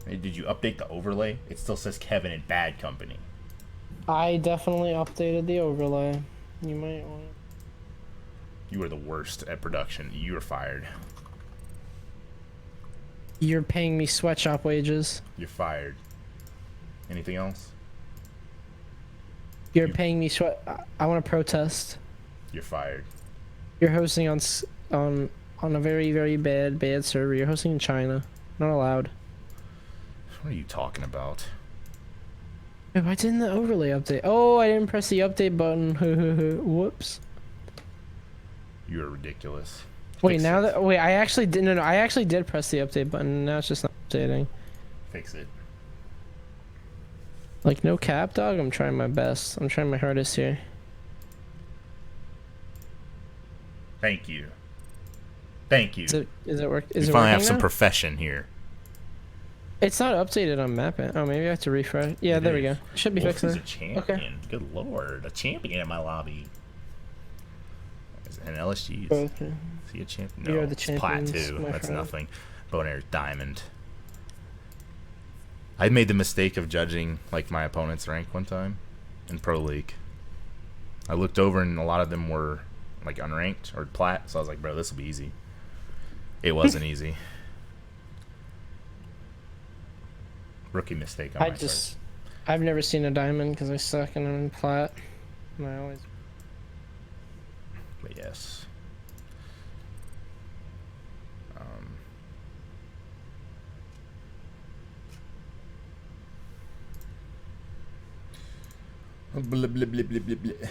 Hey, did you update the overlay? It still says Kevin in bad company. I definitely updated the overlay. You might want. You are the worst at production. You are fired. You're paying me sweatshop wages. You're fired. Anything else? You're You, paying me sweat. I want to protest. you're fired. You're hosting on a very bad server. You're hosting in China. Not allowed. What are you talking about? Wait, why didn't the overlay update? Oh, I didn't press the update button. Whoops. You are ridiculous. Wait, Fix now it. that wait, I actually did no, I actually did press the update button. Now it's just not updating. Fix it. Like no cap, dog. I'm trying my best. I'm trying my hardest here. Thank you. Thank you. Is it work? We Is it finally have working some now? profession here. It's not updated on mapping. Oh, maybe I have to refresh. Yeah, there we go. Should be fixed Wolfie's now. a champion. Okay. Good lord. A champion in my lobby. And LSG is Okay. he a champion? We No, are the it's plat champions, too. my That's friend. nothing. Bonaire's diamond. I made the mistake of judging like my opponent's rank one time in Pro League. I looked over and a lot of them were like unranked or plat, so I was like, bro, this will be easy. It wasn't easy. Rookie mistake on my part. I've never seen a diamond because I suck and I'm in plat. And I always. But yes. Blah, blah, blah, blah, blah, blah.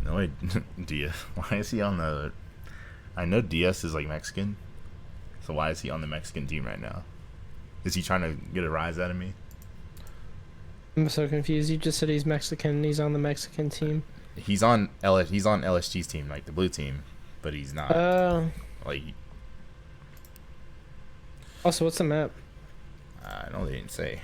No, Diaz. Why is he on the? I know Diaz is like Mexican, so why is he on the Mexican team right now? Is he trying to get a rise out of me? I'm so confused. You just said he's Mexican and he's on the Mexican team. He's on LSG's team, like the blue team, but he's not. Like, Also, what's the map? I know they didn't say.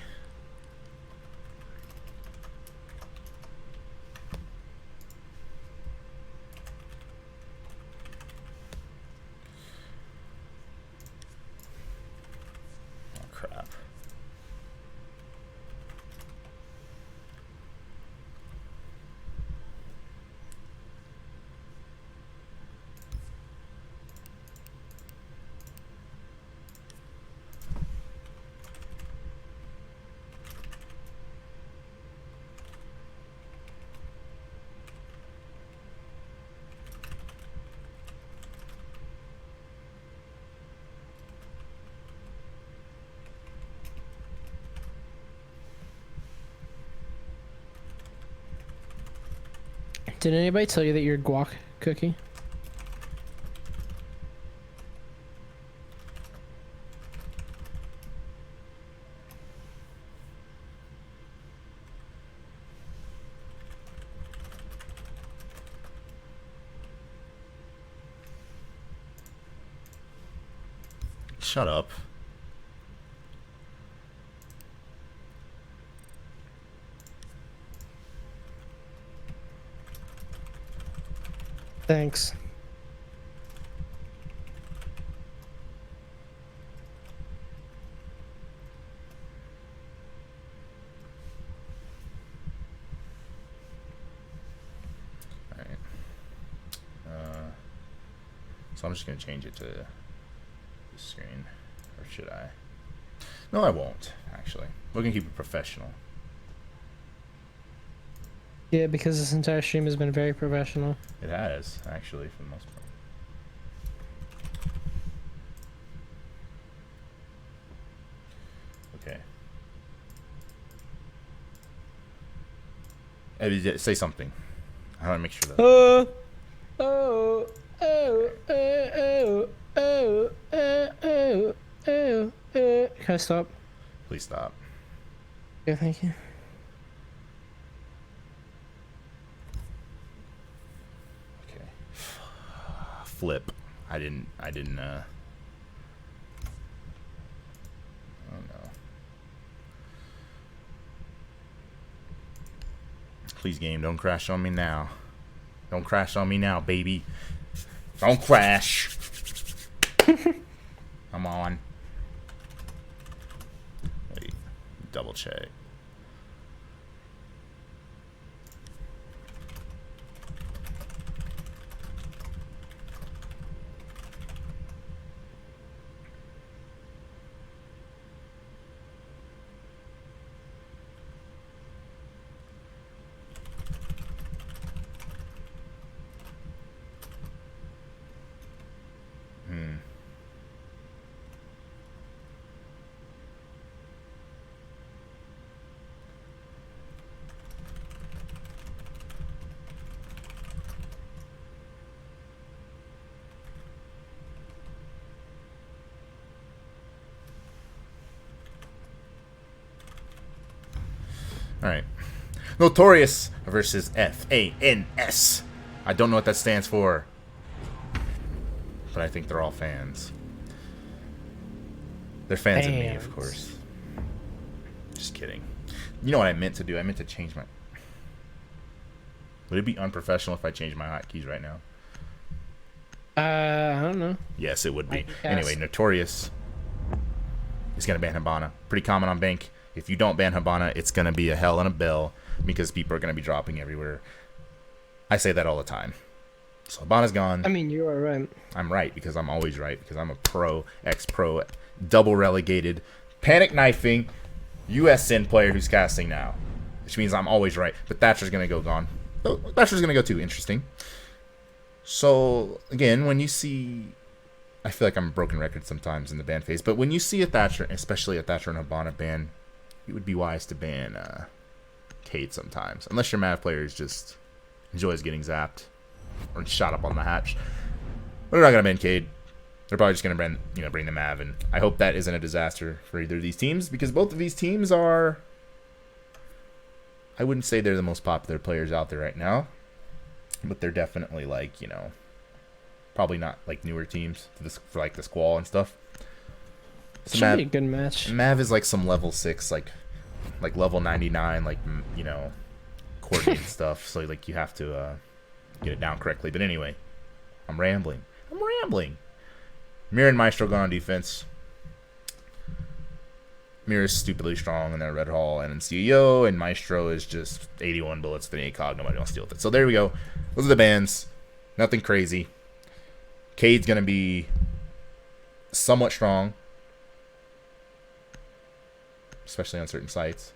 Oh crap. Did anybody tell you that you're guac cookie? Shut up. Thanks. Alright. So I'm just gonna change it to the screen, or should I? No, I won't. Actually, we're gonna keep it professional. Yeah, because this entire stream has been very professional. It has actually, for the most part. Okay. Eddie, say something. I want to make sure that. Oh, oh, oh, oh, oh, oh, oh, oh, oh. Can I stop? Please stop. Yeah, thank you. Okay. Flip. I didn't. Oh no. Please, game, don't crash on me now. Don't crash on me now, baby. Don't crash. I'm on. Wait, double check. Alright. Notorius versus F.A.N.S. I don't know what that stands for, but I think they're all fans. They're fans of me, of course. Just kidding. You know what I meant to do? I meant to change my... Would it be unprofessional if I changed my hotkeys right now? I don't know. Yes, it would be. Anyway, Notorius is going to ban Hibana. Pretty common on Bank. If you don't ban Hibana, it's going to be a hell and a bell because people are going to be dropping everywhere. I say that all the time. So Hibana's gone. I mean, you are right. I'm right because I'm always right because I'm a pro, ex-pro, double relegated, panic knifing USN player who's casting now. Which means I'm always right. But Thatcher's going to go gone. Oh, Thatcher's going to go too. Interesting. So, again, when you see... I feel like I'm a broken record sometimes in the ban phase. But when you see a Thatcher, especially a Thatcher and Hibana ban, it would be wise to ban Cade sometimes. Unless your Mav player just enjoys getting zapped or shot up on the hatch. But they're not going to ban Cade. They're probably just going to bring the Mav. And I hope that isn't a disaster for either of these teams. Because both of these teams are... I wouldn't say they're the most popular players out there right now. But they're definitely like, probably not like newer teams for like the Squall and stuff. So Should be a good match. Mav is like some level 6, like level 99, like, coordinate stuff. So like you have to get it down correctly. But anyway, I'm rambling. Mirror and Maestro gone on defense. Mirror is stupidly strong in their Red Hall and in CEO, and Maestro is just 81 bullets to the ACOG. Nobody wants to deal with it. So there we go. Those are the bans. Nothing crazy. Cade's going to be somewhat strong, especially on certain sites.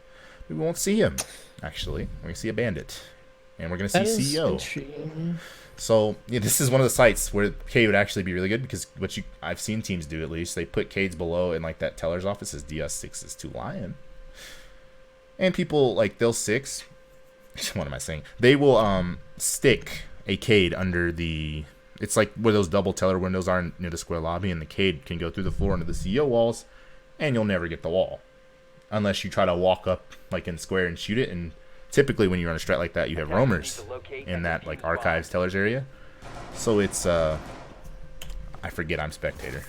We won't see him, actually. We're going to see a Bandit, and we're going to see CEO. So yeah, this is one of the sites where Cade would actually be really good because I've seen teams do at least. They put Cade's below in like that teller's office as DS6 is 2 Lion. And people like they'll 6. What am I saying? They will stick a Cade under the... It's like where those double teller windows are near the square lobby, and the Cade can go through the floor into the CEO walls, and you'll never get the wall. Unless you try to walk up like in square and shoot it, and typically when you run a strat like that, you have roamers in that like archives tellers area. So it's I forget I'm spectator.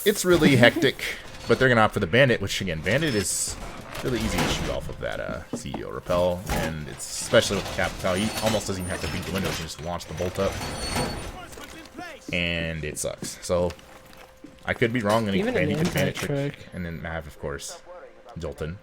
It's really hectic, but they're gonna opt for the Bandit, which again, Bandit is really easy to shoot off of that CEO repel, and it's especially with the Capital, he almost doesn't even have to beat the windows, you just launch the bolt up, and it sucks. So I could be wrong, and he could Bandit trick, and then Mav, of course, Jolton.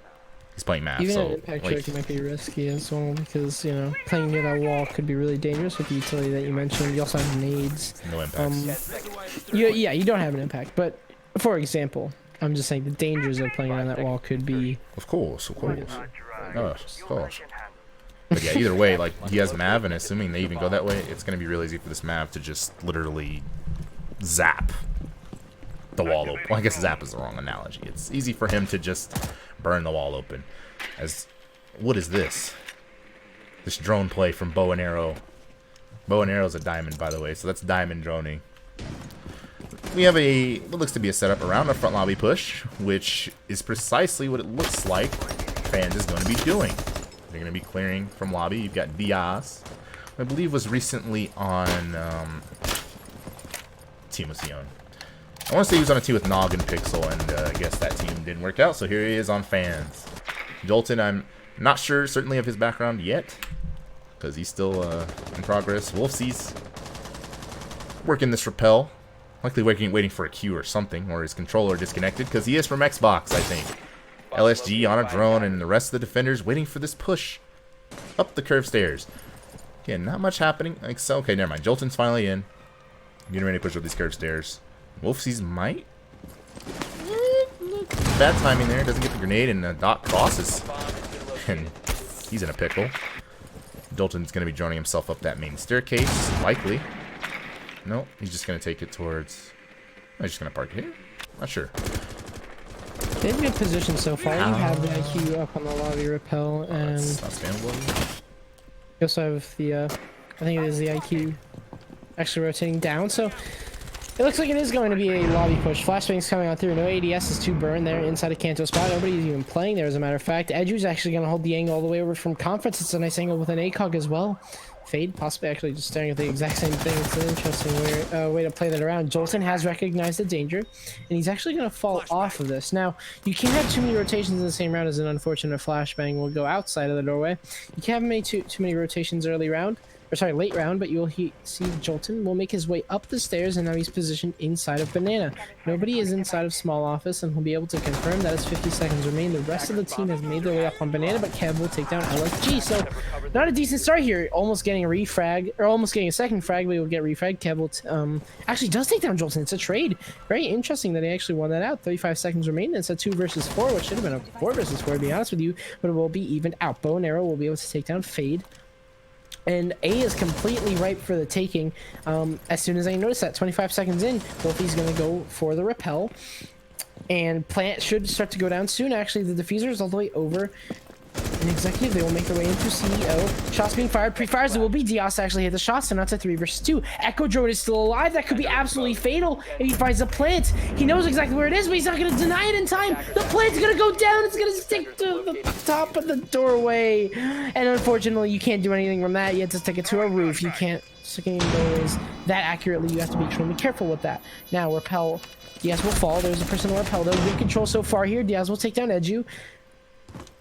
He's playing Mav, even so an impact trick might be risky as well because playing near that wall could be really dangerous with the utility that you mentioned. You also have nades. No impacts. Yeah, you don't have an impact, but for example, I'm just saying the dangers of playing on that wall could be. Of course. Oh, of course. But yeah, either way, like he has Mav, and assuming they even go that way, it's gonna be really easy for this Mav to just literally zap the wall open. Well, I guess zap is the wrong analogy. It's easy for him to just burn the wall open. What is this? This drone play from Bow and Arrow. Bow and Arrow's a diamond, by the way, so that's diamond droning. We have what looks to be a setup around a front lobby push, which is precisely what it looks like F.A.n.s is going to be doing. They're going to be clearing from lobby. You've got Diaz, who I believe was recently on team was he on? I want to say he was on a team with Nog and Pixel, and I guess that team didn't work out, so here he is on F.A.n.s. Jolton, I'm not sure certainly of his background yet, because he's still in progress. Wolfsy's working this rappel. Likely waiting for a cue or something, or his controller disconnected, because he is from Xbox, I think. LSG on a drone, and the rest of the defenders waiting for this push up the curved stairs. Again, not much happening. Like so, okay, never mind. Jolton's finally in. Getting ready to push up these curved stairs. Wolfsy's might. Bad timing there. Doesn't get the grenade, and Doc crosses. And he's in a pickle. Jolton's going to be joining himself up that main staircase, likely. Nope, he's just going to take it towards... I'm just going to park it here. Not sure. They have good position so far. You have the IQ up on the lobby rappel, and that's not spammable. you also have the, I think it is the IQ actually rotating down, so it looks like it is going to be a lobby push. Flashbang's coming out through. No ADS is 2 burn there inside of Kanto spot. Nobody's even playing there, as a matter of fact. Eju's actually going to hold the angle all the way over from Conference. It's a nice angle with an ACOG as well. Fade, possibly actually just staring at the exact same thing. It's an interesting way to play that around. Jolton has recognized the danger, and he's actually going to fall off of this. Now, you can't have too many rotations in the same round, as an unfortunate flashbang will go outside of the doorway. You can't have too many rotations early round. Or sorry, late round, but you'll see Jolton will make his way up the stairs, and now he's positioned inside of Banana. Nobody is inside of small office, and he'll be able to confirm that it's 50 seconds remain. The rest of the team has made their way up on Banana, but Kev will take down LSG. So, not a decent start here. Almost getting a refrag, or almost getting a second frag, but he'll get refragged. Kev will actually does take down Jolton. It's a trade. Very interesting that he actually won that out. 35 seconds remain. It's a 2 versus 4, which should have been a 4 versus 4, to be honest with you, but it will be evened out. Bow and Arrow will be able to take down Fade. And A is completely ripe for the taking. As soon as I notice that, 25 seconds in, Wolfie's going to go for the rappel. And Plant should start to go down soon. Actually, the diffuser is all the way over. And Executive, they will make their way into CEO. Shots being fired. Pre-fires, it will be Diaz to actually hit the shots, and that's a 3 versus 2. Echo Droid is still alive. That could be absolutely fatal if he finds the plant. He knows exactly where it is, but he's not going to deny it in time. The plant's going to go down. It's going to stick to the top of the doorway. And unfortunately, you can't do anything from that. You have to stick it to a roof. You can't stick it in doorways that accurately. You have to be extremely careful with that. Now, Rappel. Diaz will fall. There's a person on Rappel, though. Good control so far here. Diaz will take down Edu.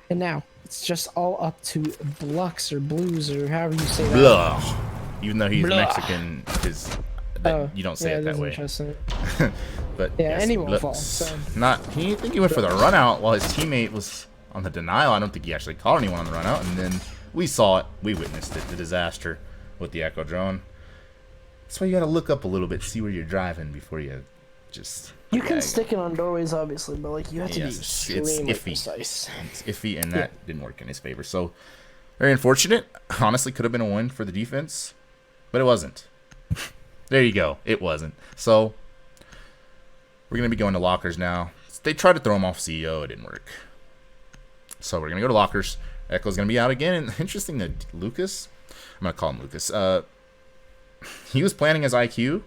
And now, it's just all up to Blux or Blues or however you say that. Blah. Even though he's Blah. Mexican, you don't say it that way. But yeah, yes, and he won't Blux. fall. So. He think he went for the run out while his teammate was on the denial. I don't think he actually caught anyone on the run out, and then we saw it, we witnessed it, the disaster with the Echo drone. That's why you gotta look up a little bit, see where you're driving before you just. You can stick it on doorways, obviously, but like you have to be extremely precise. It's iffy, and that didn't work in his favor. So, very unfortunate. Honestly, could have been a win for the defense, but it wasn't. There you go. It wasn't. So, we're going to be going to lockers now. They tried to throw him off CEO. It didn't work. So, we're going to go to lockers. Echo's going to be out again. And interesting that Lucas, I'm going to call him Lucas, he was planning his IQ.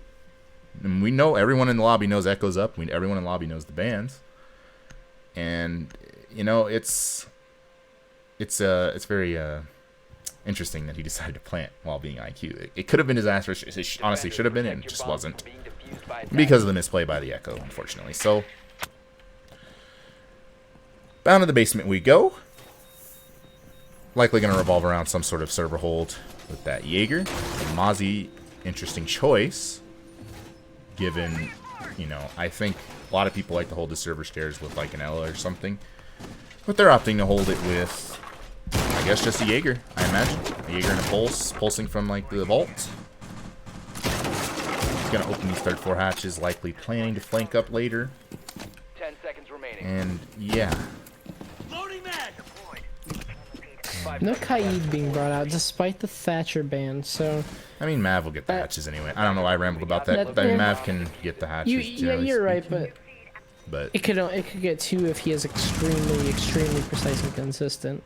And we know everyone in the lobby knows Echo's up. Everyone in the lobby knows the bands. And, you know, it's very interesting that he decided to plant while being IQ. It could have been disastrous. It honestly should have been, and it just wasn't. Because of the misplay by the Echo, unfortunately. So, down to the basement we go. Likely going to revolve around some sort of server hold with that Jaeger. And Mozzie, interesting choice. Given, you know, I think a lot of people like to hold the server stairs with like an L or something. But they're opting to hold it with, I guess, just a Jaeger, I imagine. A Jaeger and a pulse, pulsing from like the vault. He's going to open these third floor hatches, likely planning to flank up later. 10 seconds remaining. And yeah. Loading mag. No Kaid being brought out, despite the Thatcher ban, so... I mean, Mav will get the hatches anyway. I don't know why I rambled about that. I mean, Mav can get the hatches. Yeah, you're right, but it could get 2 if he is extremely precise and consistent.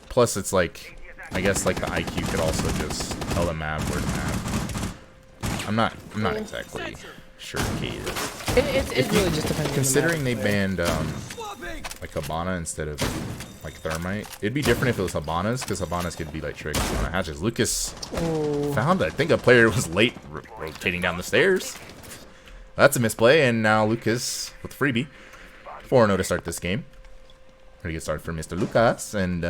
Plus, it's like, I guess like the IQ could also just tell the Mav where to Mav. I'm not exactly sure Kate is. It really just depends. Considering they banned like Habana instead of like Thermite, it'd be different if it was Habanas, because Habanas could be like tricks on the hatches. Lucas found, I think, a player was late rotating down the stairs. That's a misplay, and now Lucas with freebie. 4-0 to start this game. Pretty good start for Mr. Lucas, and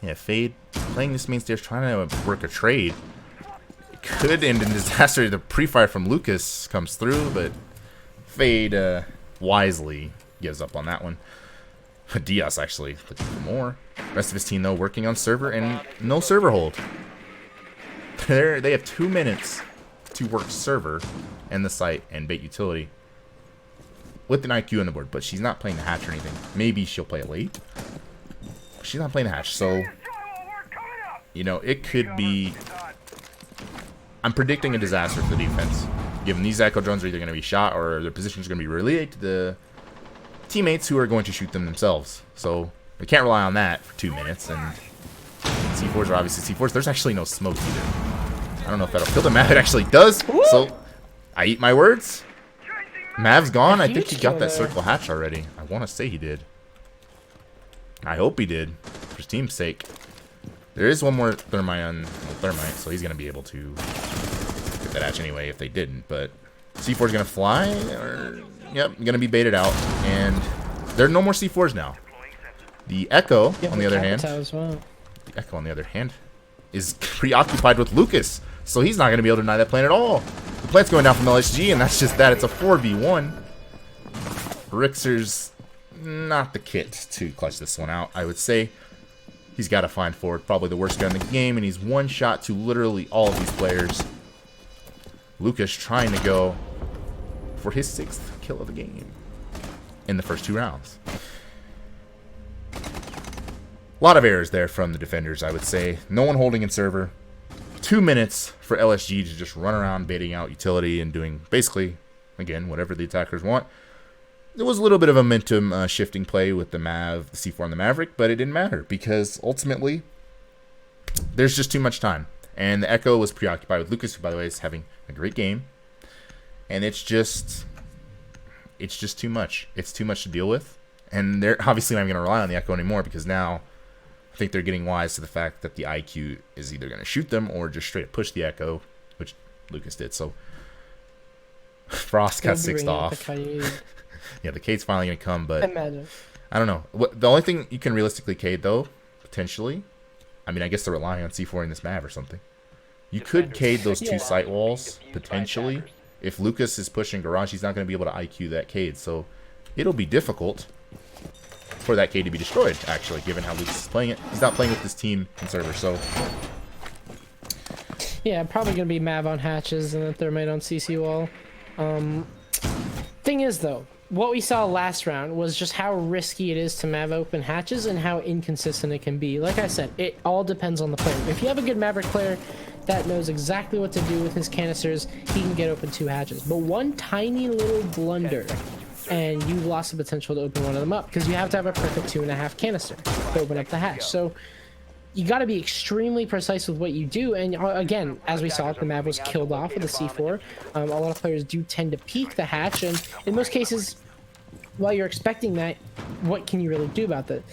Yeah, Fade playing this main stairs, trying to work a trade. It could end in disaster. The pre-fire from Lucas comes through, but Fade wisely gives up on that one. Diaz actually looking for more. Rest of his team, though, working on server and no server hold. They have 2 minutes to work server and the site and bait utility with an IQ on the board, but she's not playing the hatch or anything. Maybe she'll play it late. She's not playing the hatch, so you know it could be. I'm predicting a disaster for the defense, given these echo drones are either going to be shot or their positions are going to be relayed to the teammates who are going to shoot them themselves. So we can't rely on that for 2 minutes. And C4s are obviously C4s. There's actually no smoke either. I don't know if that'll kill the Mav. It actually does. So I eat my words. Mav's gone. I think he got that circle hatch already. I want to say he did. I hope he did, for his team's sake. There is one more thermite on thermite, so he's going to be able to get that hatch anyway if they didn't. But C4 is going to fly. Yep, going to be baited out. And there are no more C4s now. The Echo, on the other hand, is preoccupied with Lucas. So he's not going to be able to deny that plan at all. The plant's going down from LSG, and that's just that. It's a 4v1. Rixer's not the kit to clutch this one out, I would say. He's got to find forward. Probably the worst gun in the game, and he's one shot to literally all of these players. Lucas trying to go for his 6th kill of the game in the first 2 rounds. A lot of errors there from the defenders, I would say. No one holding in server. 2 minutes for LSG to just run around baiting out utility and doing basically, again, whatever the attackers want. There was a little bit of a momentum shifting play with the Mav, the C4 and the Maverick, but it didn't matter because ultimately there's just too much time. And the Echo was preoccupied with Lucas, who, by the way, is having a great game. And it's just too much. It's too much to deal with. And they're obviously not going to rely on the Echo anymore because now I think they're getting wise to the fact that the IQ is either going to shoot them or just straight up push the Echo, which Lucas did. So Frost got 6'd off. Yeah, the Cade's finally going to come, but I don't know. The only thing you can realistically Cade, though, potentially, I mean, I guess they're relying on C4 in this map or something. You could Cade those 2 site walls, potentially. If Lucas is pushing garage, he's not going to be able to IQ that Cade, so it'll be difficult for that Cade to be destroyed, actually, given how Lucas is playing it. He's not playing with this team in server, so... Yeah, probably going to be Mav on hatches and a thermite on CC wall. Thing is, though, what we saw last round was just how risky it is to Mav open hatches and how inconsistent it can be. Like I said, it all depends on the player. If you have a good Maverick player that knows exactly what to do with his canisters, he can get open 2 hatches. But one tiny little blunder, and you've lost the potential to open one of them up because you have to have a perfect 2.5 canister to open up the hatch. So you got to be extremely precise with what you do. And again, as we saw, the Mav was killed off with a C4. A lot of players do tend to peek the hatch, and in most cases, while you're expecting that, what can you really do about that?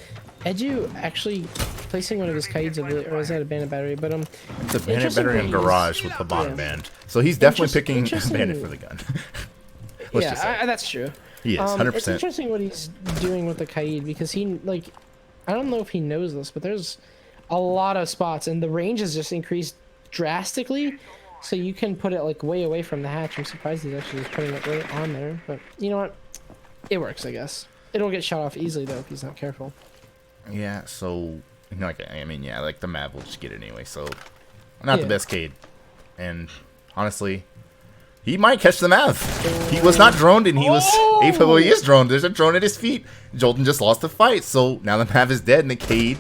Edu actually placing one of his kites, or is that a bandit battery? But it's a bandit battery in garage with the bottom band, so he's definitely picking bandit for the gun. Yeah, that's true. He is 100%. It's interesting what he's doing with the Kaid because he I don't know if he knows this, but there's a lot of spots and the range has just increased drastically, so you can put it like way away from the hatch. I'm surprised he's actually just putting it right on there, but you know what? It works, I guess. It'll get shot off easily though if he's not careful. Yeah, so like I mean, yeah, like the Mav will just get it anyway. So not the best Cade, and honestly, he might catch the Mav. He was not droned, and he was well, he is droned. There's a drone at his feet. Jolton just lost the fight, so now the Mav is dead, and the Cade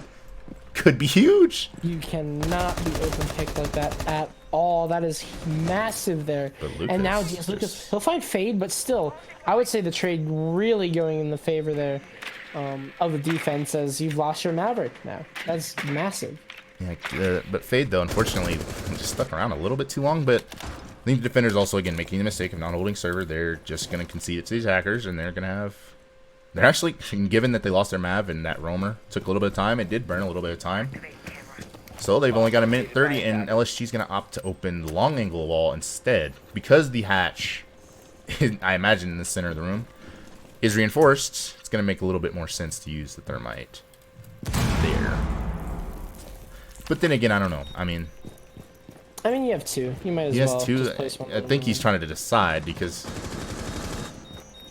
could be huge. You cannot be open picked like that at all. That is massive there. And now Lucas, he'll find Fade, but still, I would say the trade really going in the favor there of the defense, as you've lost your Maverick now. That's massive. Yeah, but Fade, though, unfortunately, just stuck around a little bit too long, but I think the defenders also, again, making the mistake of not holding server. They're just going to concede it to these hackers, and they're going to have... They're actually, given that they lost their Mav and that roamer took a little bit of time, it did burn a little bit of time. So they've only got a minute 30, and LSG's going to opt to open the long angle wall instead. Because the hatch, I imagine in the center of the room, is reinforced, it's going to make a little bit more sense to use the thermite there. But then again, I don't know. I mean, you have two. You might as he well. has two. Just place one I think he's trying to decide because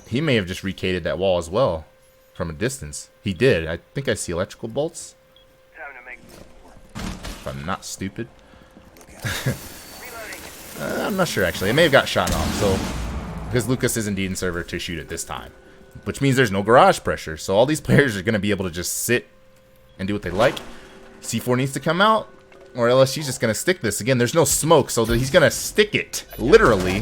he may have just recated that wall as well from a distance. He did. I think I see electrical bolts. If I'm not stupid. I'm not sure, actually. It may have got shot off, so... Because Lucas is indeed in server to shoot it this time. Which means there's no garage pressure, so all these players are going to be able to just sit and do what they like. C4 needs to come out, or else he's just going to stick this. Again, there's no smoke, so he's going to stick it. Literally.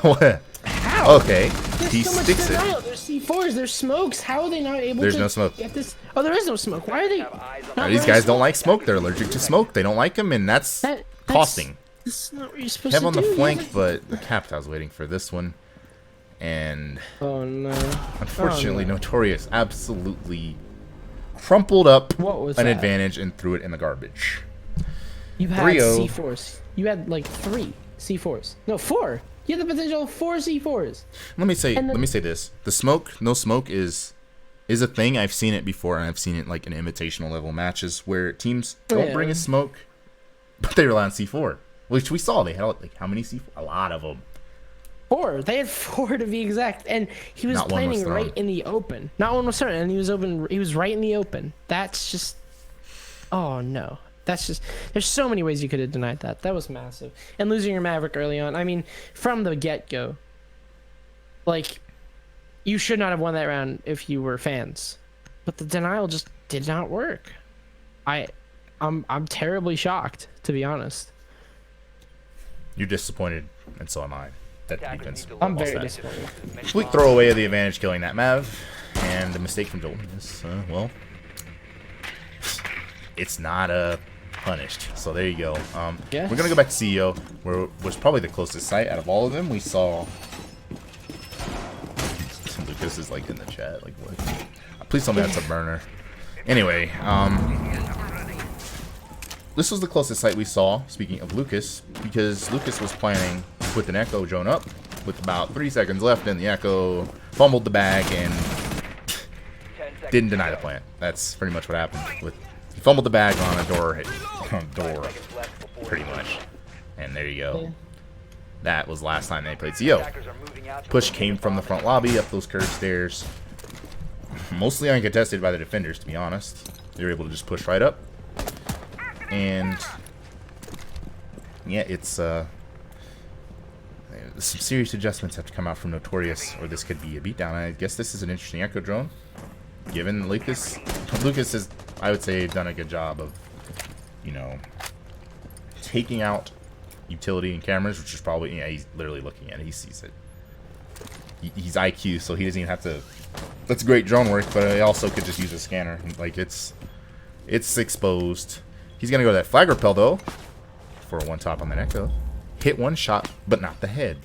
What? How? Okay. There's He so much sticks denial. it. There's C4s, there's smokes. How are they not able There's to no smoke. get this? Oh, there is no smoke. Why are they... These guys don't like smoke. They're allergic to smoke. They don't like them, and that's costing. That's not what you're supposed Have to on do. the flank, but the Captain was waiting for this one. And Oh, no. unfortunately, Oh, no. Notorius absolutely crumpled up What was an that? advantage and threw it in the garbage. You had 3-0. C4s. You had like 3 C4s. No, 4. You had the potential of 4 C4s. Let me say And let me say this. The smoke, no smoke is a thing. I've seen it before, and I've seen it like in invitational level matches where teams don't bring a smoke, but they rely on C4. Which we saw. They had like how many C4? A lot of them. 4. They had 4 to be exact, and he was Not one was planning thrown. right in the open. Not one was thrown, and he was open. He was right in the open. That's just. Oh no. That's just. There's so many ways you could have denied that. That was massive. And losing your Maverick early on. I mean, from the get-go. Like, you should not have won that round if you were fans, but the denial just did not work. I'm terribly shocked, to be honest. You're disappointed, and so am I. That defense. I'm lost very that. disappointed. Complete throwaway of the advantage killing that Mav, and a mistake from Jolton is, well, it's not punished. So there you go. Yes. We're gonna go back to CEO, where was probably the closest site out of all of them. We saw Lucas is like in the chat, like what? Please tell me that's a burner. Anyway, this was the closest site we saw, speaking of Lucas, because Lucas was planning to put an Echo drone up with about 3 seconds left, and the Echo fumbled the bag and didn't deny the plant. That's pretty much what happened. He fumbled the bag on a door, pretty much. And there you go. Yeah. That was last time they played CO. Push came from the front lobby up those curved stairs. Mostly uncontested by the defenders, to be honest. They were able to just push right up. And yeah, it's some serious adjustments have to come out from Notorius, or this could be a beatdown. I guess this is an interesting Echo drone, given Lucas has, I would say, done a good job of, taking out utility and cameras, which is probably, he's literally looking at it, he sees it. He's IQ, so he doesn't even have to. That's great drone work, but he also could just use a scanner. Like it's exposed. He's gonna go to that flag rappel though, for a 1-top on that Echo. Hit one shot, but not the head.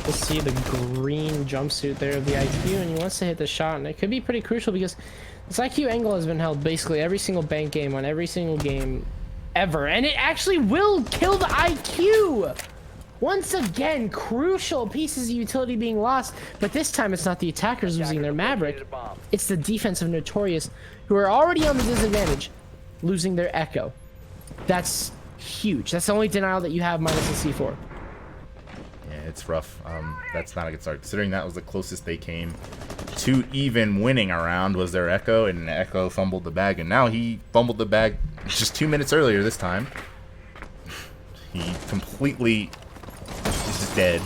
We'll see the green jumpsuit there of the IQ, and he wants to hit the shot, and it could be pretty crucial because this IQ angle has been held basically every single bank game on every single game ever, and it actually will kill the IQ. Once again, crucial pieces of utility being lost, but this time it's not the attackers losing their Maverick, it's the defense of Notorius, who are already on the disadvantage, losing their Echo. That's huge. That's the only denial that you have minus the C4. Yeah, it's rough. That's not a good start, considering that was the closest they came to even winning a round was their Echo, and Echo fumbled the bag, and now he fumbled the bag just 2 minutes earlier this time. He completely is just dead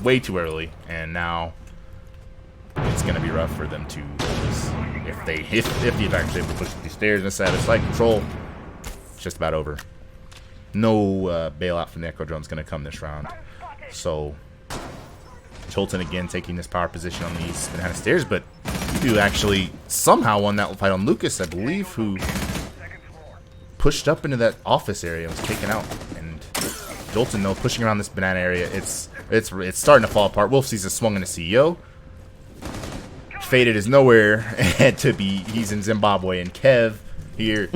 way too early, and now it's gonna be rough for them to lose. If the attackers able to push these stairs and satisfy control, it's just about over. No bailout from the Echo drone is gonna come this round. So Jolton again taking this power position on these banana stairs, but you actually somehow won that fight on Lucas, I believe, who pushed up into that office area and was taken out. And Jolton, though, pushing around this banana area, it's starting to fall apart. Wolfsees has swung into CEO. Faded is nowhere to be. He's in Zimbabwe, and Kev here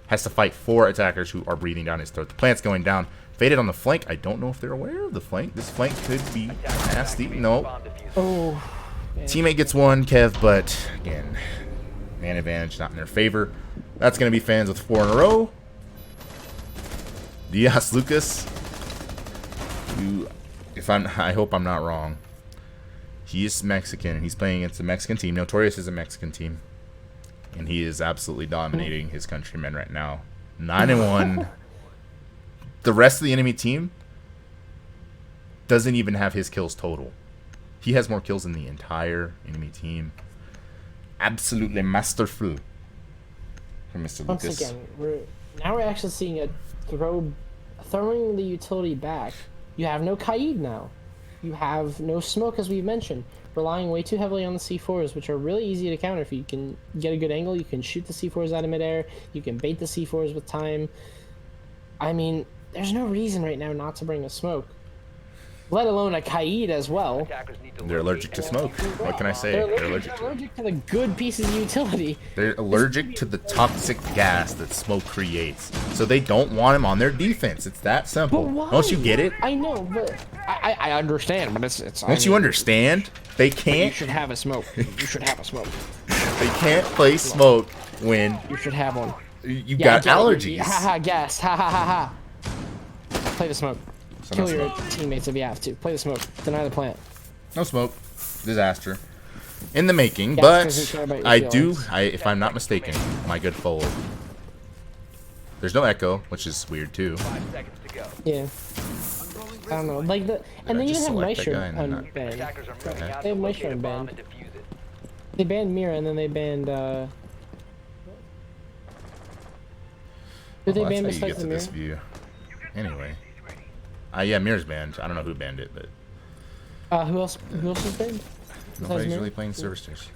has to fight 4 attackers who are breathing down his throat. The plant's going down. Faded on the flank. I don't know if they're aware of the flank. This flank could be nasty. No. Oh. Teammate gets one, Kev, but again, Man advantage not in their favor. That's going to be F.A.n.s with 4 in a row. Diaz Lucas. I hope I'm not wrong. He is Mexican, and he's playing against a Mexican team. Notorius is a Mexican team. And he is absolutely dominating his countrymen right now. 9-1. The rest of the enemy team doesn't even have his kills total. He has more kills than the entire enemy team. Absolutely masterful from Mr. Once Lucas. again, we're actually seeing a throwing the utility back. You have no Kaid now. You have no smoke, as we've mentioned. Relying way too heavily on the C4s, which are really easy to counter. If you can get a good angle, you can shoot the C4s out of midair. You can bait the C4s with time. I mean, there's no reason right now not to bring a smoke. Let alone a Kaid as well. Attackers need to They're allergic to smoke. What can I say? They're allergic to the good pieces of utility. They're allergic to the toxic gas that smoke creates. So they don't want him on their defense. It's that simple. But why? Don't you get it? I know, but I understand, but it's. Don't you understand? They You can't. should have a smoke. You should have a smoke. They can't play smoke when You should have one. you got allergies. Ha ha, gas. Ha ha ha ha. Play the smoke. So Kill no your smoke. teammates if you have to. Play the smoke. Deny the plant. No smoke. Disaster. In the making, Gas but doesn't care about your I do. feelings. If I'm not mistaken, my good fold. There's no echo, which is weird too. 5 seconds to go. Yeah. I don't know. Like the and I they just even have select that Maestro guy and then not- unbanned. Attackers are moving out They to have Maestro locate a bomb unbanned. and defuse it. They banned Mira and then they banned Did they Well, ban that's how you besides get the to Mira? this view. Anyway. Yeah, Mirror's banned. I don't know who banned it, but Who else was banned? nobody's Mira? really playing server stairs.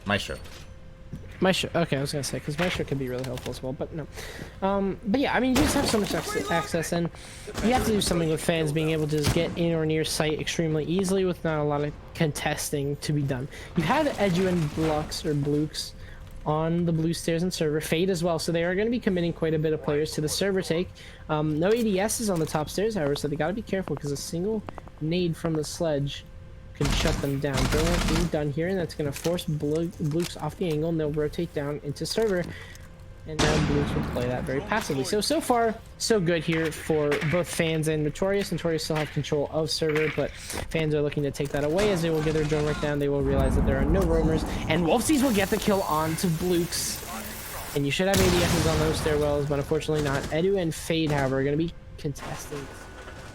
Maestro. Maestro. Okay, I was gonna say because Maestro could be really helpful as well, but no. But yeah, I mean, you just have so much access, and you have to do something with F.A.n.s being able to just get in or near site extremely easily with not a lot of contesting to be done. You have Edu and Blux or Blukes on the blue stairs and server, Fade as well, so they are going to be committing quite a bit of players to the server take. No ADS is on the top stairs, however, so they got to be careful because a single nade from the sledge can shut them down. Brilliant being done here, and that's going to force Blukes off the angle, and they'll rotate down into server. And now Blukes will play that very passively. So far, so good here for both F.A.n.s and Notorius. Notorius still have control of server, but F.A.n.s are looking to take that away as they will get their drone right down. They will realize that there are no roamers, and Wolfsies will get the kill on to Blukes. And you should have ADSs on those stairwells, but unfortunately not. Edu and Fade, however, are going to be contesting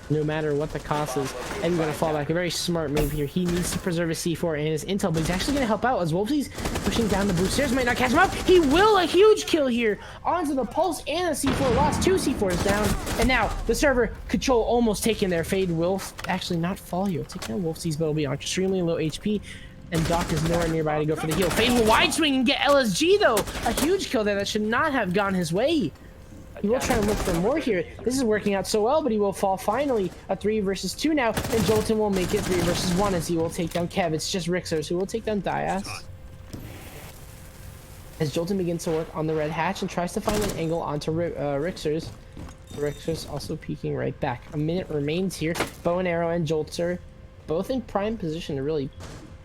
no matter what the cost is. Edu going to fall back. A very smart move here. He needs to preserve his C4 and his intel, but he's actually going to help out as Wolfsy's pushing down the blue stairs. Might not catch him up. He will. A huge kill here onto the Pulse and the C4. Lost 2 C4s down. And now the server control almost taken there. Fade will actually not fall here. Take down Wolfsy's, but it'll be on extremely low HP. And Doc is nowhere nearby to go for the heal. Fade will wide swing and get LSG though. A huge kill there that should not have gone his way. He will try and look for more here. This is working out so well, but he will fall finally. A 3 versus 2 now, and Jolton will make it 3 versus 1 as he will take down Kev. It's just Rixers who will take down Diaz. As Jolton begins to work on the red hatch and tries to find an angle onto Rixers. Rixers also peeking right back. A minute remains here. Bow and Arrow and Jolter both in prime position to really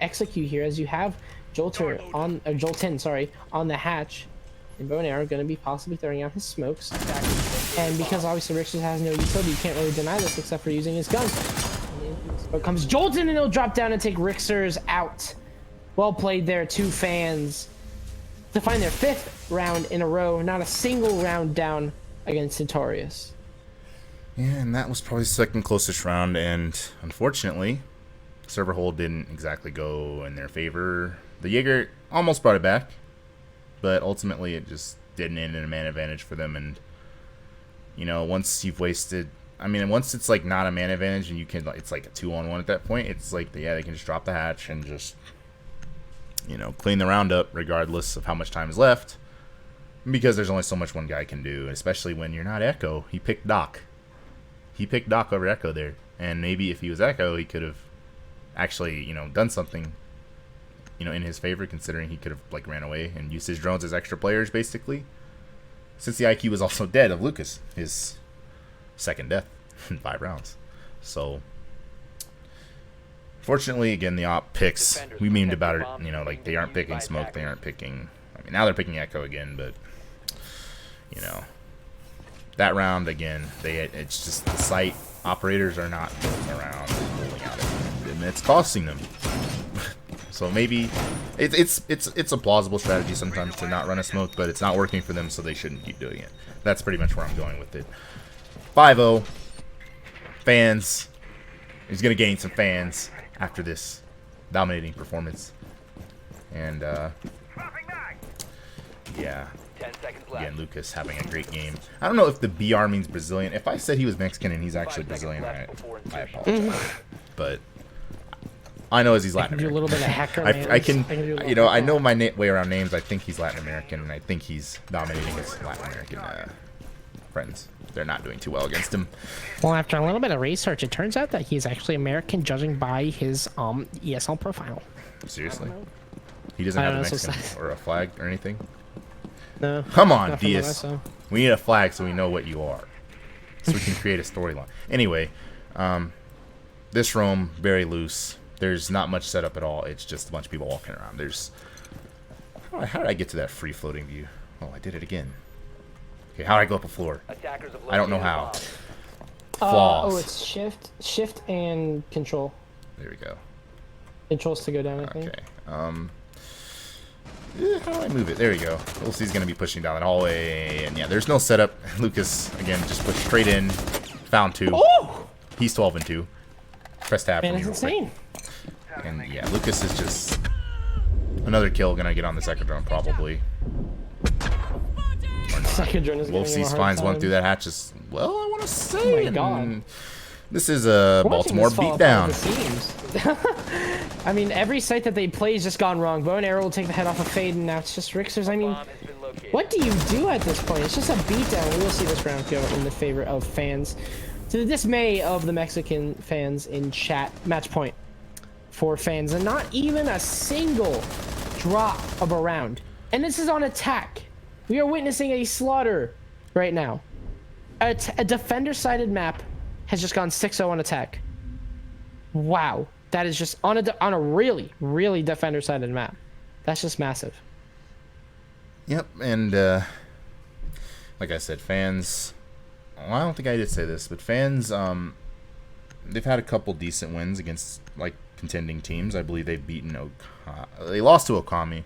execute here as you have Jolton, sorry, on the hatch. And Bow and Arrow going to be possibly throwing out his smokes. And because obviously Rixers has no utility, you can't really deny this except for using his gun. But comes Jolton and he'll drop down and take Rixers out. Well played there, 2 F.A.n.s to find their 5th round in a row. Not a single round down against Notorius. Yeah, and that was probably the second closest round, and unfortunately, server hold didn't exactly go in their favor. The Jaeger almost brought it back, but ultimately it just didn't end in a man advantage for them. And you know, once you've wasted, I mean, once it's like not a man advantage and you can, it's like a 2-on-1 at that point. It's like, yeah, they can just drop the hatch and just, you know, clean the round up regardless of how much time is left, because there's only so much one guy can do, especially when you're not Echo. He picked Doc. He picked Doc over Echo there, and maybe if he was Echo, he could have actually, you know, done something, you know, in his favor, considering he could have like ran away and used his drones as extra players basically, since the IQ was also dead of Lucas, his second death in 5 rounds. So Fortunately, again, the op picks. We memed about it. You know, like they aren't picking smoke. They aren't picking. I mean, now they're picking echo again, but you know, that round again. It's just the site operators are not going around rolling out it, and it's costing them. So maybe it's a plausible strategy sometimes to not run a smoke, but it's not working for them, so they shouldn't keep doing it. That's pretty much where I'm going with it. 5-0. Fans. He's going to gain some fans after this dominating performance. And, yeah. 10 seconds left. Again, Lucas having a great game. I don't know if the BR means Brazilian. If I said he was Mexican and he's actually Brazilian, I apologize. But I know as he's Latin American. Do a little bit of hacker I can you know, I know my way around names. I think he's Latin American, and I think he's dominating his Latin American friends. They're not doing too well against him. Well, after a little bit of research, it turns out that he's actually American, judging by his ESL profile. Seriously? He doesn't have a Mexican or a flag or anything? No. Come on, Diaz. We need a flag so we know what you are. So we can create a storyline. Anyway, this roam, very loose. There's not much setup at all. It's just a bunch of people walking around. There's... How did I get to that free floating view? Oh, I did it again. Okay, how did I go up a floor? I don't know how. Flaws. Oh, it's shift and control. There we go. Controls to go down, I think. Okay. How do I move it? There we go. Ulci's going to be pushing down that hallway. And yeah, there's no setup. Lucas, again, just pushed straight in. Found 2. Oh! He's 12 and 2. Press tab. Man, it's insane. And yeah, Lucas is just another kill. Going to get on the second drone, probably. Second drone is Wolfsey's finds one through that hatch. Just, well, I want to say. Oh my god. This is a Baltimore beatdown. I mean, every site that they play has just gone wrong. Bow and arrow will take the head off of Fade, and now it's just Rixers. I mean, what do you do at this point? It's just a beatdown. We will see this round go in the favor of fans. To the dismay of the Mexican fans in chat, match point for fans, and not even a single drop of a round. And this is on attack. We are witnessing a slaughter right now. A defender-sided map has just gone 6-0 on attack. Wow. That is just on a really, really defender-sided map. That's just massive. Yep, and like I said, fans... Well, I don't think I did say this, but fans, they've had a couple decent wins against, like, contending teams. I believe they've beaten... They lost to Okami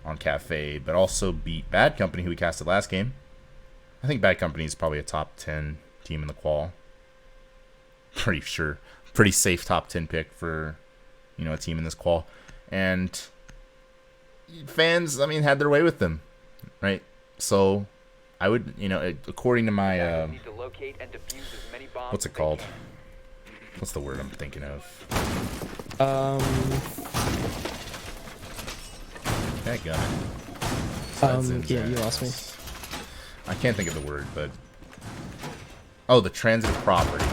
on Cafe, but also beat Bad Company, who we casted last game. I think Bad Company is probably a top 10 team in the qual. Pretty sure. Pretty safe top 10 pick for, you know, a team in this qual. And fans, I mean, had their way with them, right? So I would, you know, according to my, what's it called? What's the word I'm thinking of? Dadgummit. Yeah, you lost me. I can't think of the word, but... Oh, the transitive property.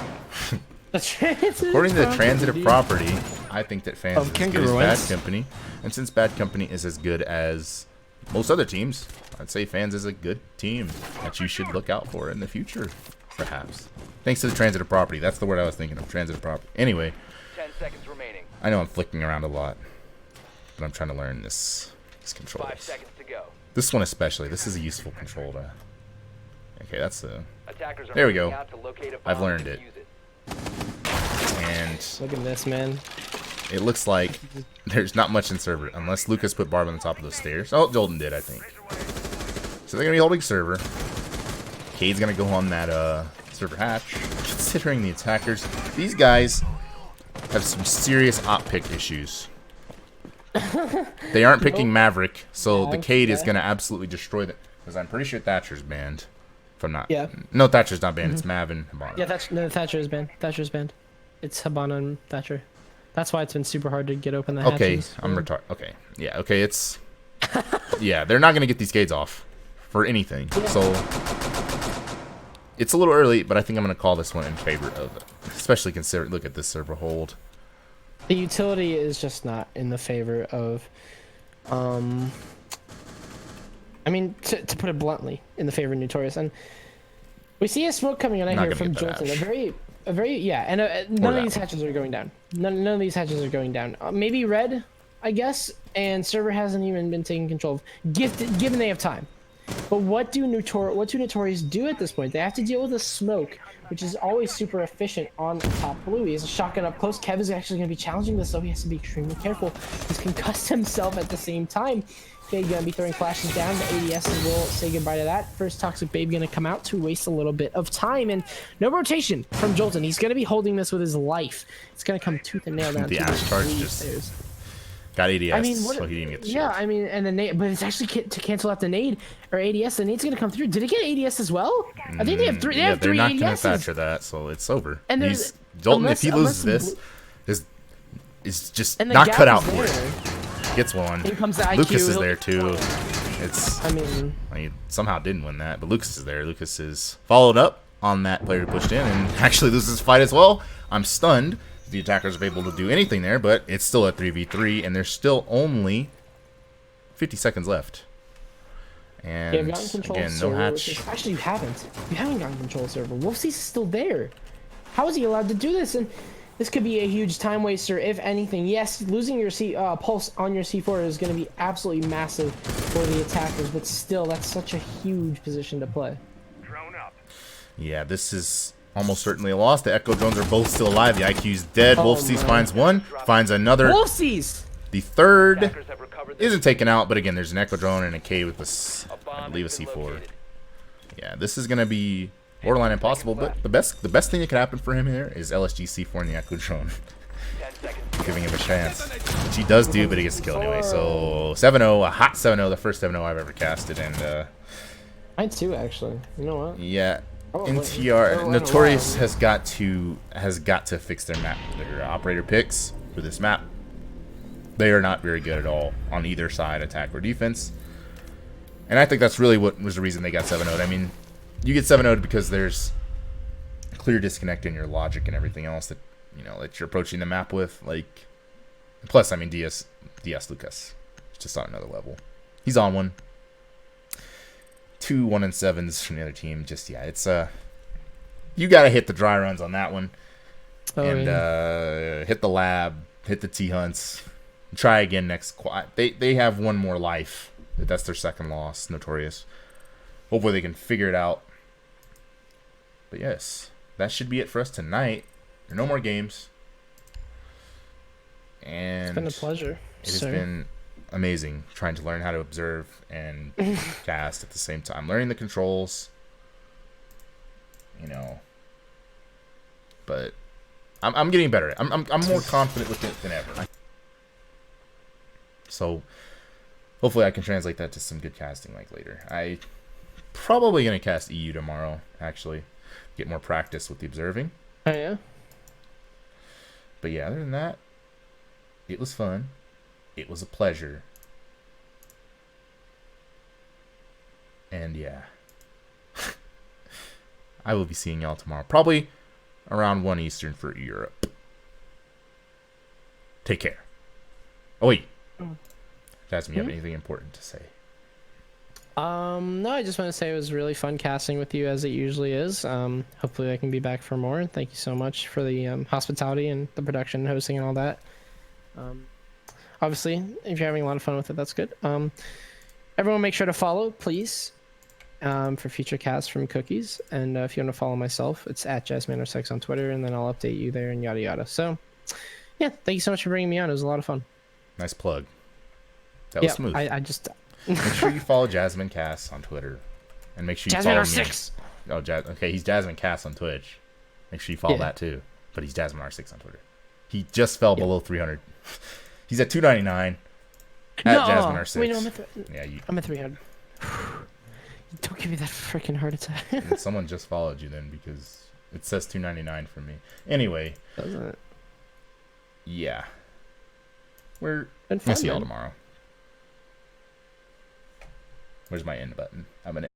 According to the transitive property, I think that fans is as good as Bad Company. And since Bad Company is as good as most other teams, I'd say fans is a good team that you should look out for in the future, perhaps. Thanks to the transitive property. That's the word I was thinking of, transitive property. Anyway, 10 seconds remaining. I know I'm flicking around a lot, but I'm trying to learn this control. 5 seconds to go. This one especially. This is a useful control to... Okay, that's a... Attackers are there we go. out to locate a bomb I've learned and it. use it. And look at this, man. It looks like there's not much in server, unless Lucas put Barb on the top of those stairs. Oh, Jolden did, I think. So they're going to be holding server. Cade's going to go on that server hatch. Considering the attackers, these guys have some serious op pick issues. They aren't picking Maverick, so the Cade is going to absolutely destroy them. Because I'm pretty sure Thatcher's banned. If I'm not. Yeah. No, Thatcher's not banned. It's Mav and Habana. Yeah, Thatcher is banned. Thatcher's banned. It's Habana and Thatcher. That's why it's been super hard to get open the hatches. Okay, I'm retarded. Okay. Yeah, okay, it's... yeah, they're not going to get these Cades off for anything. Yeah. So, it's a little early, but I think I'm going to call this one in favor of it. Especially consider, look at this server hold. The utility is just not in the favor of... I mean, to put it bluntly, in the favor of Notorius. And we see a smoke coming on here from Jolton. A very a very yeah, and none of that these one. hatches are going down. None of these hatches are going down. Maybe red, I guess, and server hasn't even been taken control of. Given they have time. But what do Notorious do at this point? They have to deal with the smoke, which is always super efficient on top blue. He has a shotgun up close. Kev is actually going to be challenging this, so he has to be extremely careful. He's concussed himself at the same time. Okay, gonna be throwing flashes down. The ADS will say goodbye to that. First Toxic Babe gonna come out to waste a little bit of time, and no rotation from Jolton. He's gonna be holding this with his life. It's gonna come tooth and nail down The to Ash charge blue just stairs. got ADS, I mean, so he didn't get the shield. yeah, I mean, and the nade, but it's actually to cancel out the nade or ADS. The nade's gonna come through. Did it get ADS as well? I think they have three. They have they're three not ADSs. gonna factor that, so it's over. And He's Jolton. If he loses this, is just and the not gap cut out is for there. it. Gets one. Here comes the IQ. Lucas is there too. It's. I mean, somehow didn't win that, but Lucas is there. Lucas is followed up on that player who pushed in and actually loses the fight as well. I'm stunned. The attackers are able to do anything there, but it's still a 3v3, and there's still only 50 seconds left. And yeah, gotten control again, of no server, hatch. actually, you haven't. You haven't gotten control of server. Wolfsey's is still there. How is he allowed to do this? And this could be a huge time waster, if anything. Yes, losing your pulse on your C4 is going to be absolutely massive for the attackers, but still, that's such a huge position to play. Drone up. Yeah, this is almost certainly a loss. The Echo drones are both still alive. The IQ's dead. Oh, Wolfseas man. finds one, finds another. Wolfsey's! The third Attackers have recovered the isn't taken out, but again, there's an Echo drone and a K with this, A I bomb believe, a has been C4. located. Yeah, this is gonna be borderline impossible, but the best thing that could happen for him here is LSG C4 and the Echo drone, 10 seconds. giving him a chance, which he does do, but he gets the kill anyway. So 7-0, a hot 7-0, the first 7-0 I've ever casted, and Mine too, actually. You know what? yeah. Oh, NTR wait. Notorious has got to fix their map, their operator picks for this map. They are not very good at all on either side, attack or defense. And I think that's really what was the reason they got 7-0'd. I mean, you get 7-0'd because there's a clear disconnect in your logic and everything else that that you're approaching the map with. Like, plus, I mean, DS Lucas, it's just on another level. He's on one. 2 1-7s from the other team. Just it's you gotta hit the dry runs on that one, and hit the lab, hit the T hunts, and try again next. They have one more life. That's their second loss. Notorious. Hopefully they can figure it out. But yes, that should be it for us tonight. There are no more games, and It's been a pleasure. it has been amazing trying to learn how to observe and cast at the same time, learning the controls, but I'm getting better. I'm more confident with it than ever. So hopefully I can translate that to some good casting like later. I probably gonna cast EU tomorrow, actually, get more practice with the observing. Oh yeah. But yeah, other than that, it was fun. It was a pleasure. And yeah. I will be seeing y'all tomorrow. Probably around 1 Eastern for Europe. Take care. Oh, wait. Jasmine, you have anything important to say? No, I just want to say it was really fun casting with you as it usually is. Hopefully I can be back for more. Thank you so much for the hospitality and the production, hosting, and all that. Obviously, if you're having a lot of fun with it, that's good. Everyone make sure to follow, please, for future casts from Cookies. And if you want to follow myself, it's at JazzManor6 on Twitter, and then I'll update you there and yada yada. So, yeah, thank you so much for bringing me on. It was a lot of fun. Nice plug. That was smooth. I just... Make sure you follow Jasmine Cass on Twitter. And make sure you follow me. JazzManor6! Okay, he's Jasmine Cass on Twitch. Make sure you follow that too. But he's Jasmine R6 on Twitter. He just fell below 300. He's at 299 at Jasmine R6. Wait, no, I'm at 300. Don't give me that freaking heart attack. Someone just followed you then because it says 299 for me. Anyway. Doesn't it? Yeah. We're Been gonna fun, see y'all man. tomorrow. Where's my end button? I'm gonna